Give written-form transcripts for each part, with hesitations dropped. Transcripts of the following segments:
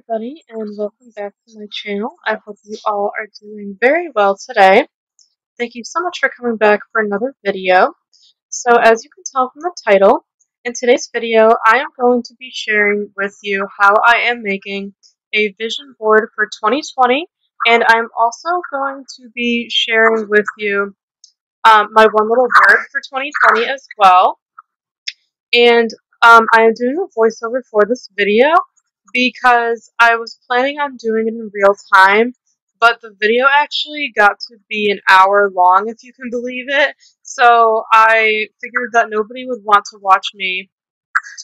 everybody, and welcome back to my channel. I hope you all are doing very well today. Thank you so much for coming back for another video. So as you can tell from the title, in today's video I am going to be sharing with you how I am making a vision board for 2020, and I'm also going to be sharing with you my one little word for 2020 as well. And I am doing a voiceover for this video because I was planning on doing it in real time, but the video actually got to be an hour long, if you can believe it. So I figured that nobody would want to watch me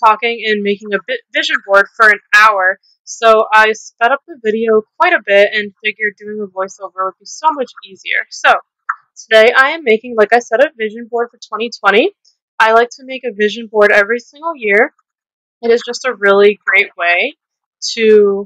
talking and making a vision board for an hour. So I sped up the video quite a bit and figured doing a voiceover would be so much easier. So today I am making, like I said, a vision board for 2020. I like to make a vision board every single year. It is just a really great way to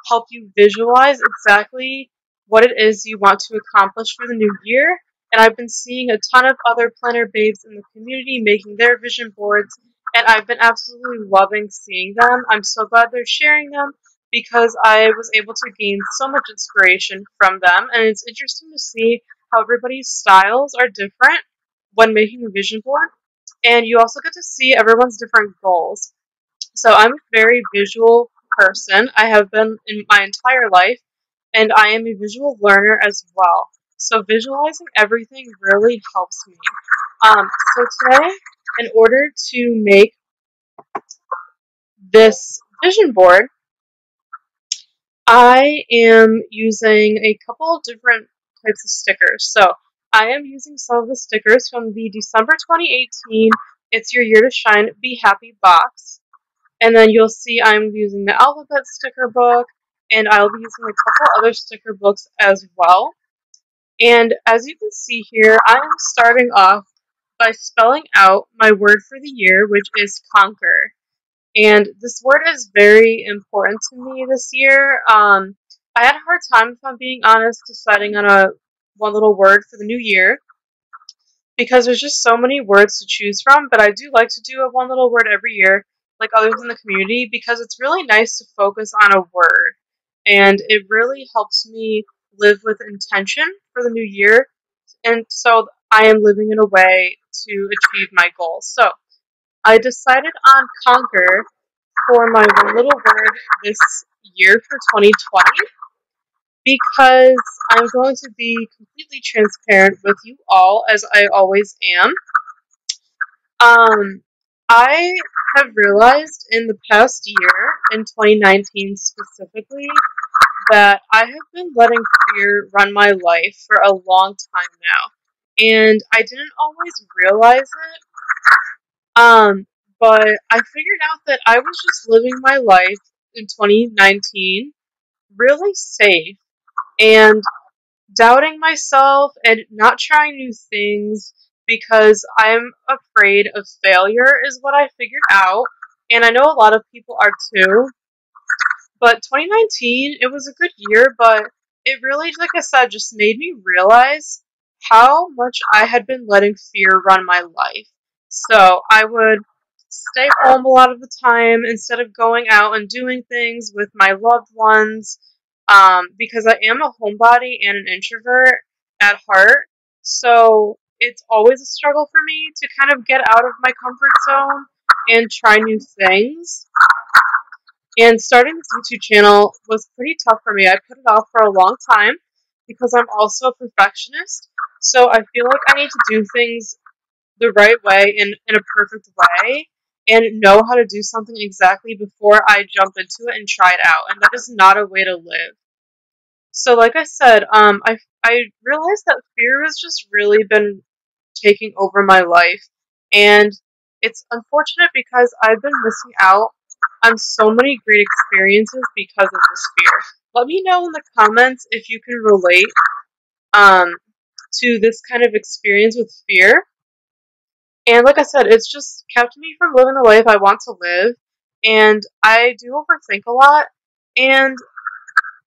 help you visualize exactly what it is you want to accomplish for the new year. And I've been seeing a ton of other planner babes in the community making their vision boards, and I've been absolutely loving seeing them. I'm so glad they're sharing them because I was able to gain so much inspiration from them, and it's interesting to see how everybody's styles are different when making a vision board, and you also get to see everyone's different goals. So I'm a very visual person. I have been in my entire life, and I am a visual learner as well. So visualizing everything really helps me. So today, in order to make this vision board, I am using a couple of different types of stickers. So I am using some of the stickers from the December 2018 It's Your Year to Shine Be Happy box. And then you'll see I'm using the alphabet sticker book, and I'll be using a couple other sticker books as well. And as you can see here, I am starting off by spelling out my word for the year, which is conquer. And this word is very important to me this year. I had a hard time, if I'm being honest, deciding on one little word for the new year because there's just so many words to choose from, but I do like to do a one little word every year, like others in the community, because it's really nice to focus on a word, and it really helps me live with intention for the new year, and so I am living in a way to achieve my goals. So I decided on conquer for my one little word this year for 2020 because I'm going to be completely transparent with you all, as I always am. Um, I have realized in the past year, in 2019 specifically, that I have been letting fear run my life for a long time now. And I didn't always realize it. But I figured out that I was just living my life in 2019 really safe and doubting myself and not trying new things because I'm afraid of failure is what I figured out. And I know a lot of people are too. But 2019, it was a good year, but it really, like I said, just made me realize how much I had been letting fear run my life. So I would stay home a lot of the time instead of going out and doing things with my loved ones, because I am a homebody and an introvert at heart. So it's always a struggle for me to kind of get out of my comfort zone and try new things. And starting this YouTube channel was pretty tough for me. I put it off for a long time because I'm also a perfectionist. So I feel like I need to do things the right way in a perfect way and know how to do something exactly before I jump into it and try it out. And that is not a way to live. So like I said, I realized that fear has just really been taking over my life. And it's unfortunate because I've been missing out on so many great experiences because of this fear. Let me know in the comments if you can relate um, to this kind of experience with fear. And like I said, it's just kept me from living the life I want to live. And I do overthink a lot. And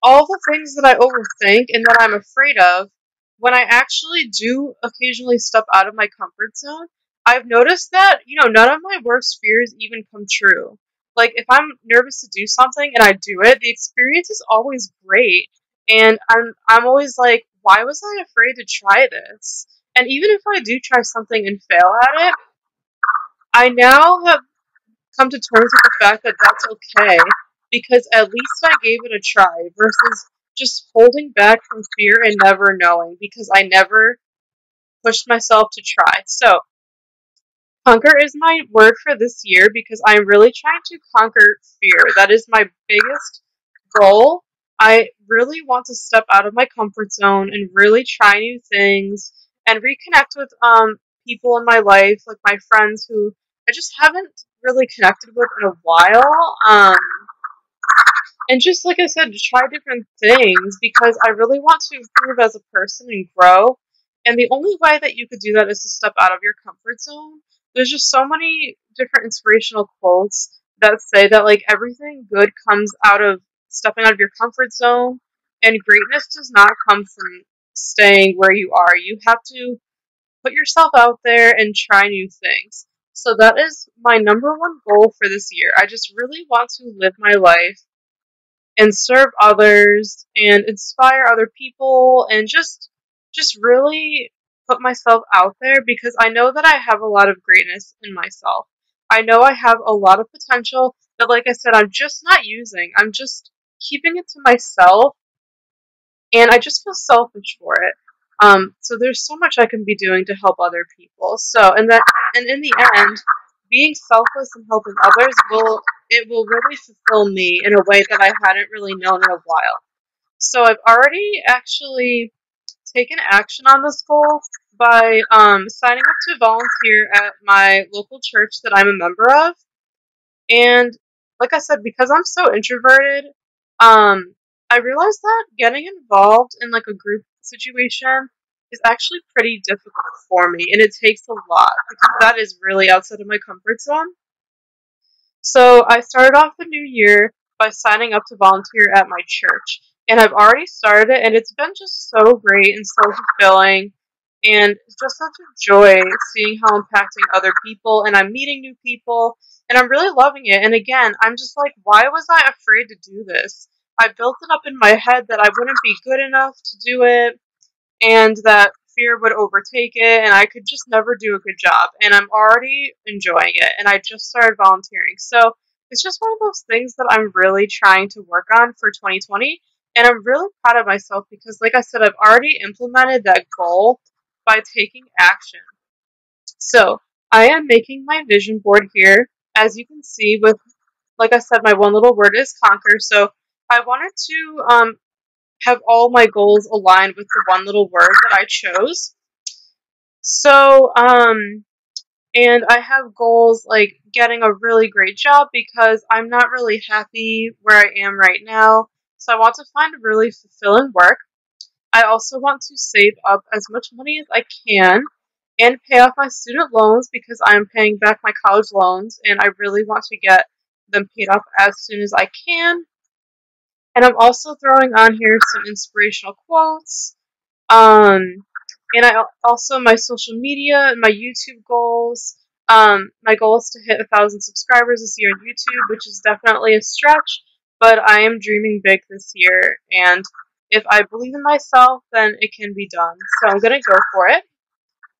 all the things that I overthink and that I'm afraid of, when I actually do occasionally step out of my comfort zone, I've noticed that, none of my worst fears even come true. Like, if I'm nervous to do something and I do it, the experience is always great. And I'm always like, why was I afraid to try this? And even if I do try something and fail at it, I now have come to terms with the fact that that's okay, because at least I gave it a try versus just holding back from fear and never knowing, because I never pushed myself to try. So, conquer is my word for this year because I'm really trying to conquer fear. That is my biggest goal. I really want to step out of my comfort zone and really try new things and reconnect with people in my life, like my friends who I just haven't really connected with in a while. And just like I said, to try different things because I really want to improve as a person and grow. And the only way that you could do that is to step out of your comfort zone. There's just so many different inspirational quotes that say that like everything good comes out of stepping out of your comfort zone, and greatness does not come from staying where you are. You have to put yourself out there and try new things. So that is my number one goal for this year. I just really want to live my life and serve others and inspire other people and just really put myself out there because I know that I have a lot of greatness in myself. I know I have a lot of potential that, like I said, I'm just not using. I'm just keeping it to myself, and I just feel selfish for it. So there's so much I can be doing to help other people. So, and in the end, being selfless and helping others will really fulfill me in a way that I hadn't really known in a while. So I've already actually taken action on this goal by signing up to volunteer at my local church that I'm a member of. And like I said, because I'm so introverted, I realized that getting involved in like a group situation is actually pretty difficult for me, and it takes a lot because that is really outside of my comfort zone. So I started off the new year by signing up to volunteer at my church. And I've already started it, and it's been just so great and so fulfilling. And it's just such a joy seeing how I'm impacting other people, and I'm meeting new people, and I'm really loving it. And again, I'm just like, why was I afraid to do this? I built it up in my head that I wouldn't be good enough to do it, and that fear would overtake it and I could just never do a good job, and I'm already enjoying it, and I just started volunteering. So it's just one of those things that I'm really trying to work on for 2020, and I'm really proud of myself because like I said, I've already implemented that goal by taking action. So I am making my vision board here, as you can see, with, like I said, my one little word is conquer. So I wanted to have all my goals aligned with the one little word that I chose. So, and I have goals like getting a really great job because I'm not really happy where I am right now. So I want to find really fulfilling work. I also want to save up as much money as I can and pay off my student loans because I'm paying back my college loans and I really want to get them paid off as soon as I can. And I'm also throwing on here some inspirational quotes. Um, and I also my social media, my YouTube goals. My goal is to hit 1,000 subscribers this year on YouTube, which is definitely a stretch, but I am dreaming big this year. And if I believe in myself, then it can be done. So I'm gonna go for it.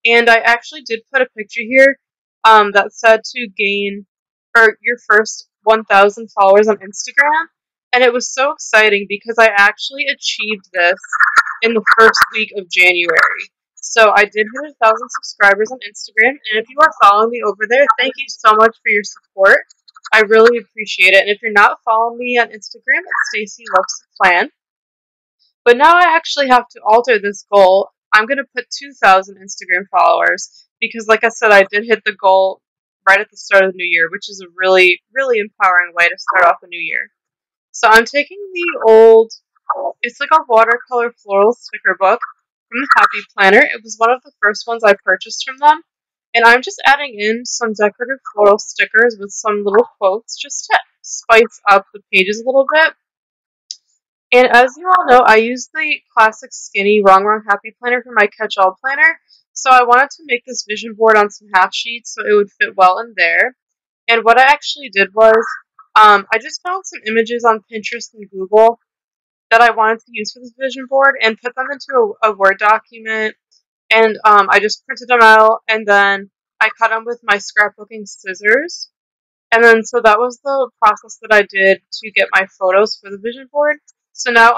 And I actually did put a picture here that said to gain or your first 1,000 followers on Instagram. And it was so exciting because I actually achieved this in the first week of January. So I did hit 1,000 subscribers on Instagram. And if you are following me over there, thank you so much for your support. I really appreciate it. And if you're not following me on Instagram, it's Stacy Loves to Plan. But now I actually have to alter this goal. I'm going to put 2,000 Instagram followers because, like I said, I did hit the goal right at the start of the new year, which is a really, really empowering way to start off the new year. So I'm taking the old, it's like a watercolor floral sticker book from the Happy Planner. It was one of the first ones I purchased from them. And I'm just adding in some decorative floral stickers with some little quotes just to spice up the pages a little bit. And as you all know, I use the classic skinny Wrong Wrong Happy Planner for my catch-all planner. So I wanted to make this vision board on some half sheets so it would fit well in there. And what I actually did was I just found some images on Pinterest and Google that I wanted to use for this vision board and put them into a Word document. And I just printed them out and then I cut them with my scrapbooking scissors. And then, so that was the process that I did to get my photos for the vision board. So now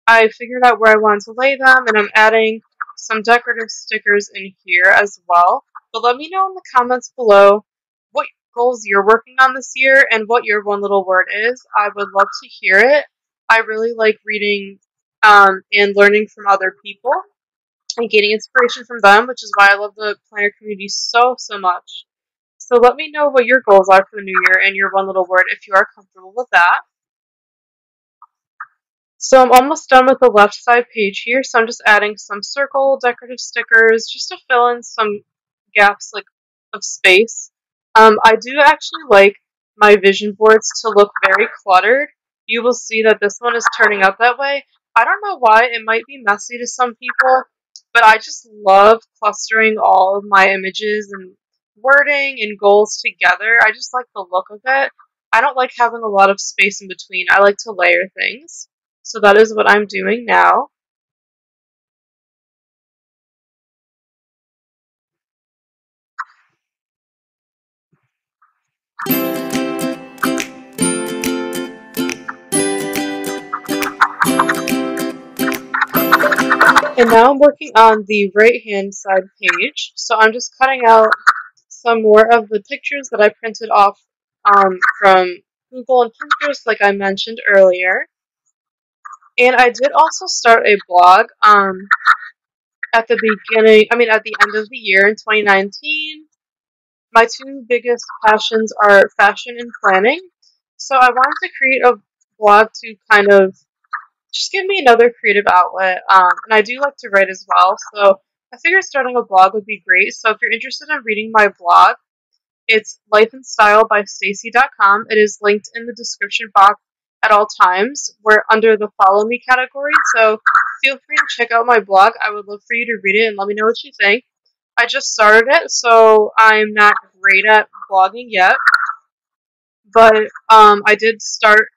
I figured out where I wanted to lay them, and I'm adding some decorative stickers in here as well. But let me know in the comments below what goals you're working on this year and what your one little word is. I would love to hear it. I really like reading and learning from other people and getting inspiration from them, which is why I love the planner community so, so much. So let me know what your goals are for the new year and your one little word if you are comfortable with that. So I'm almost done with the left side page here, so I'm just adding some circle decorative stickers just to fill in some gaps of space. I do actually like my vision boards to look very cluttered. You will see that this one is turning out that way. I don't know why, it might be messy to some people, but I just love clustering all of my images and wording and goals together. I just like the look of it. I don't like having a lot of space in between. I like to layer things. So that is what I'm doing now. And now I'm working on the right hand side page. So I'm just cutting out some more of the pictures that I printed off from Google and Pinterest, like I mentioned earlier. And I did also start a blog at the end of the year in 2019. My two biggest passions are fashion and planning. So I wanted to create a blog to kind of just give me another creative outlet. And I do like to write as well, so I figured starting a blog would be great. So if you're interested in reading my blog, it's lifeandstylebystacey.com. It is linked in the description box at all times. We're under the follow me category, so feel free to check out my blog. I would love for you to read it and let me know what you think. I just started it, so I'm not great at blogging yet, but I did start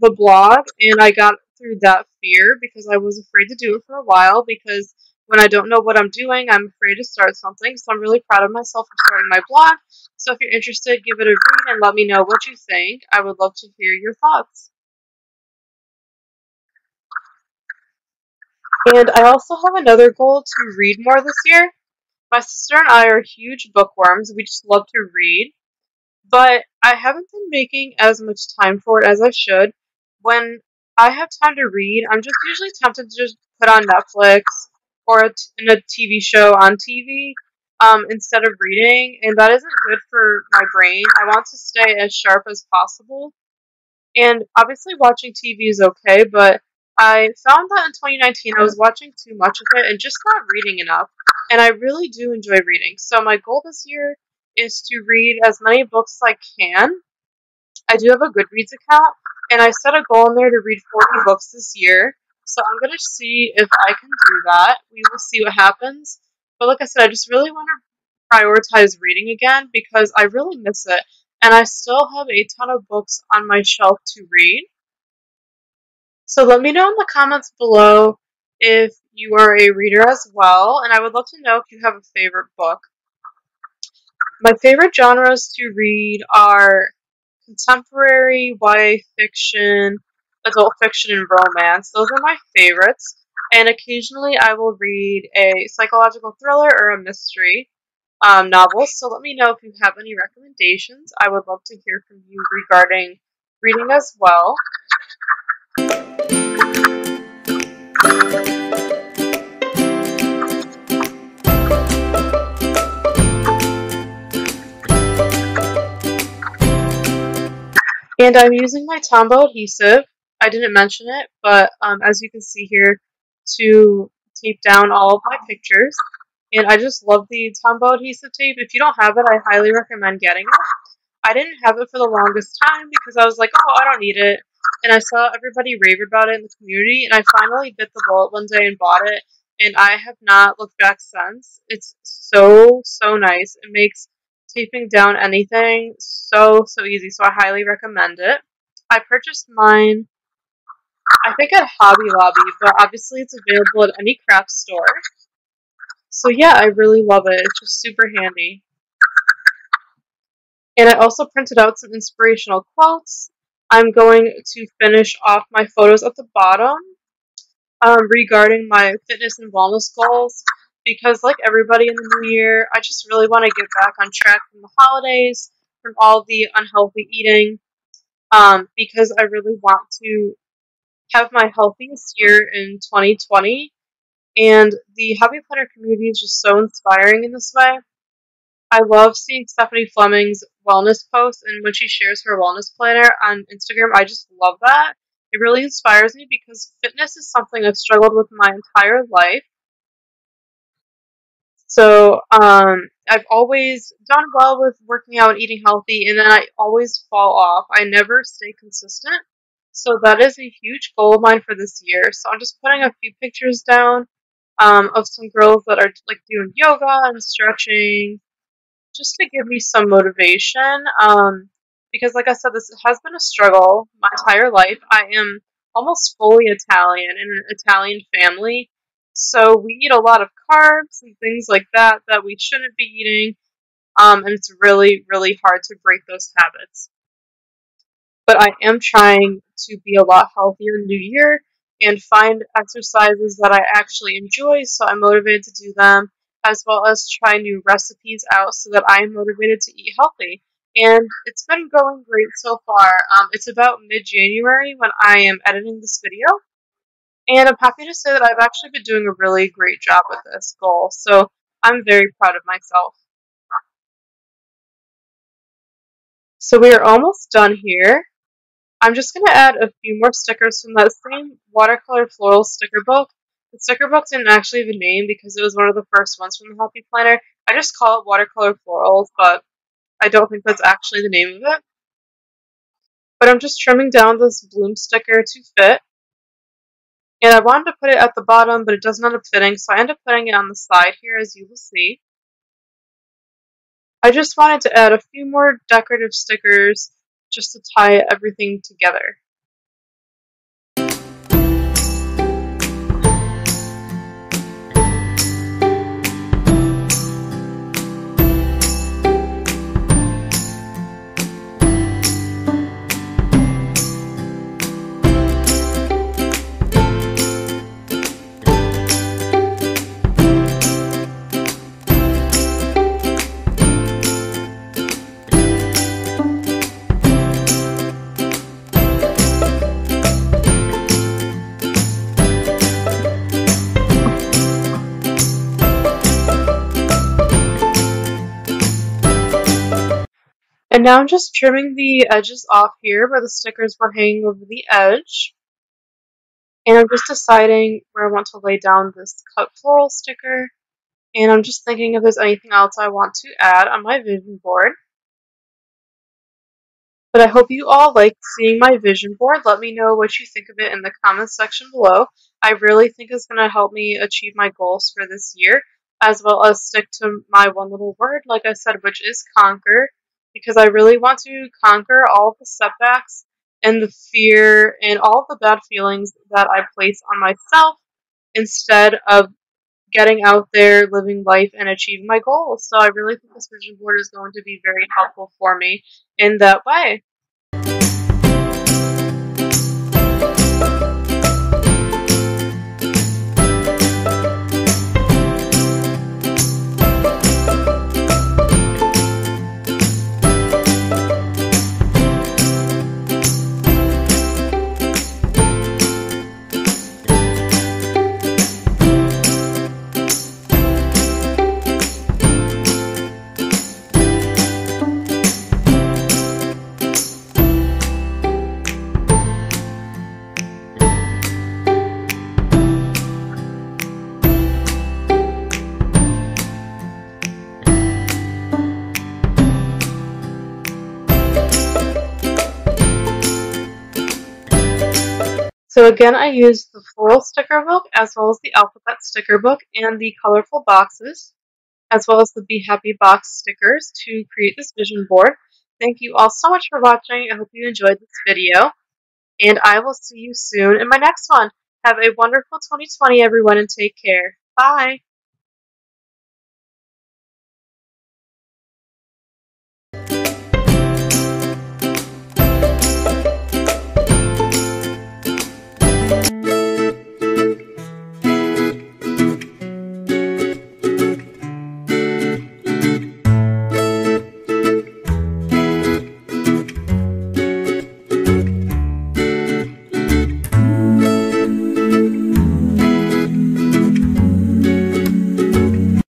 the blog and I got through that fear because I was afraid to do it for a while because when I don't know what I'm doing, I'm afraid to start something. So I'm really proud of myself for starting my blog. So if you're interested, give it a read and let me know what you think. I would love to hear your thoughts. And I also have another goal to read more this year. My sister and I are huge bookworms. We just love to read. But I haven't been making as much time for it as I should. When I have time to read, I'm just usually tempted to just put on Netflix or in a TV show on TV instead of reading, and that isn't good for my brain. I want to stay as sharp as possible. And obviously, watching TV is okay, but I found that in 2019 I was watching too much of it and just not reading enough. And I really do enjoy reading. So, my goal this year is to read as many books as I can. I do have a Goodreads account, and I set a goal in there to read 40 books this year. So, I'm going to see if I can do that. We will see what happens. But, like I said, I just really want to prioritize reading again because I really miss it. And I still have a ton of books on my shelf to read. So let me know in the comments below if you are a reader as well, and I would love to know if you have a favorite book. My favorite genres to read are contemporary, YA fiction, adult fiction, and romance. Those are my favorites. And occasionally I will read a psychological thriller or a mystery novel. So let me know if you have any recommendations. I would love to hear from you regarding reading as well. And I'm using my Tombow adhesive. I didn't mention it, but as you can see here, to tape down all of my pictures. And I just love the Tombow adhesive tape. If you don't have it, I highly recommend getting it. I didn't have it for the longest time because I was like, oh, I don't need it. And I saw everybody rave about it in the community, and I finally bit the bullet one day and bought it. And I have not looked back since. It's so, so nice. It makes taping down anything. So easy, so I highly recommend it. I purchased mine, I think at Hobby Lobby, but obviously it's available at any craft store. So yeah, I really love it. It's just super handy. And I also printed out some inspirational quotes. I'm going to finish off my photos at the bottom regarding my fitness and wellness goals because, like everybody in the new year, I just really want to get back on track from the holidays, from all the unhealthy eating, because I really want to have my healthiest year in 2020. And the Hobby Planner community is just so inspiring in this way. I love seeing Stephanie Fleming's wellness posts, and when she shares her wellness planner on Instagram, I just love that. It really inspires me because fitness is something I've struggled with my entire life. So, I've always done well with working out and eating healthy, and then I always fall off. I never stay consistent. So that is a huge goal of mine for this year. So I'm just putting a few pictures down of some girls that are like doing yoga and stretching, just to give me some motivation. Because, like I said, this has been a struggle my entire life. I am almost fully Italian in an Italian family, so we eat a lot of carbs and things like that that we shouldn't be eating. And it's really, really hard to break those habits. But I am trying to be a lot healthier in the new year and find exercises that I actually enjoy, so I'm motivated to do them, as well as try new recipes out so that I'm motivated to eat healthy. And it's been going great so far. It's about mid-January when I am editing this video, and I'm happy to say that I've actually been doing a really great job with this goal, so I'm very proud of myself. So we are almost done here. I'm just going to add a few more stickers from that same watercolor floral sticker book. The sticker book didn't actually have a name because it was one of the first ones from the Happy Planner. I just call it watercolor florals, but I don't think that's actually the name of it. But I'm just trimming down this bloom sticker to fit. And I wanted to put it at the bottom, but it doesn't end up fitting, so I end up putting it on the side here, as you will see. I just wanted to add a few more decorative stickers just to tie everything together. And now I'm just trimming the edges off here where the stickers were hanging over the edge. And I'm just deciding where I want to lay down this cut floral sticker. And I'm just thinking if there's anything else I want to add on my vision board. But I hope you all like seeing my vision board. Let me know what you think of it in the comments section below. I really think it's going to help me achieve my goals for this year, as well as stick to my one little word, like I said, which is conquer, because I really want to conquer all the setbacks and the fear and all the bad feelings that I place on myself instead of getting out there, living life, and achieving my goals. So I really think this vision board is going to be very helpful for me in that way. So again, I used the floral sticker book as well as the alphabet sticker book and the colorful boxes. as well as the Be Happy box stickers to create this vision board. Thank you all so much for watching. I hope you enjoyed this video, and I will see you soon in my next one. Have a wonderful 2020, everyone, and take care. Bye!